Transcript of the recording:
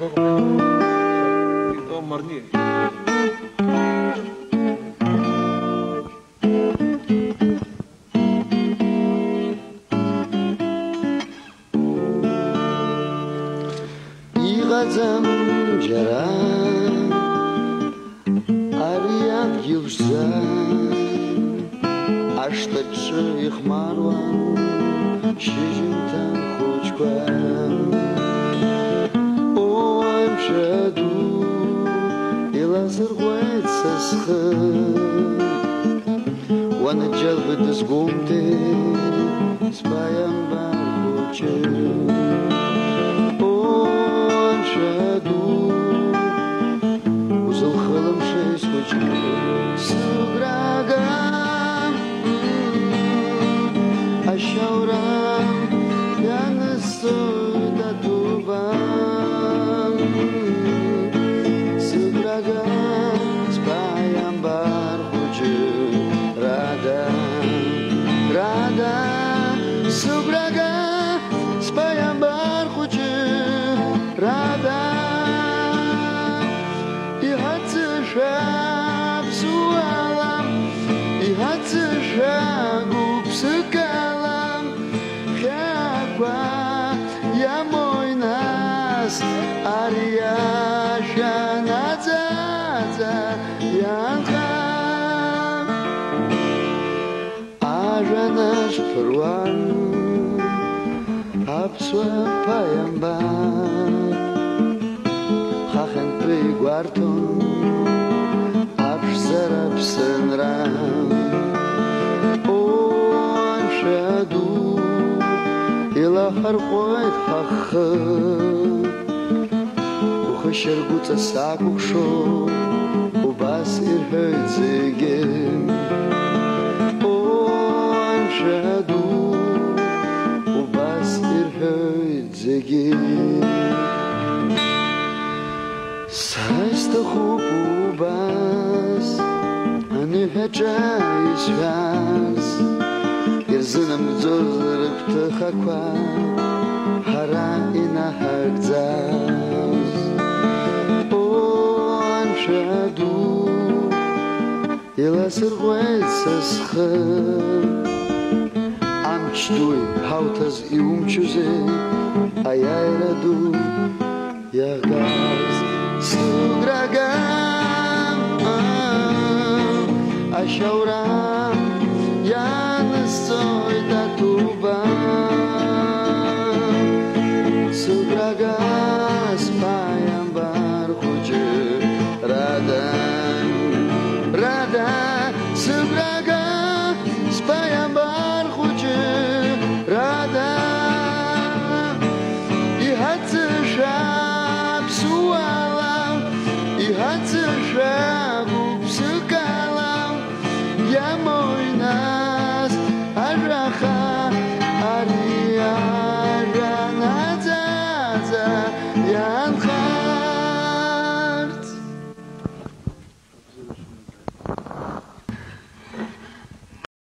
तो मर्जी Iğazam jara Ariad yılsa Aştaçı yıkmarvan Şijintan хучквам О амшаду Илазыргует сасхы Вана джалбы дызгумте Спаям бар хучы Узел хылым шесть хучы Суграгам Ашаурам Янысой да тубам Суграгам Спаям бар хучы Рада, рада Суграгам Спаям бар хучы Рада И хацышап суалам И хацышагу псыкалам Хяква я мой нас Арияша назаца янхам Ажанаш пруан Апсуа паямбар Хахен пригвартон Апшзарап сынрам Оншаду Илахар қойд хахы Ухы шергуца сакукшо Убас ирхөйд зеген Оншаду Убас ирхөйд зеген Сайста хупубас Аны хачайс хас Ирзынам зозырып тыхаква Хара ина хакзас Оншаду Иласыр гуэйт сасхы Амчдуй хаутаз и умчузе Аяйраду Ягаз Суграгам Ашаурам Янысой да тубам Суграгам Спаям бар хучы Рада, рада Суграгам Спаям бар хучы Рада И хацышап суалам И хацышагу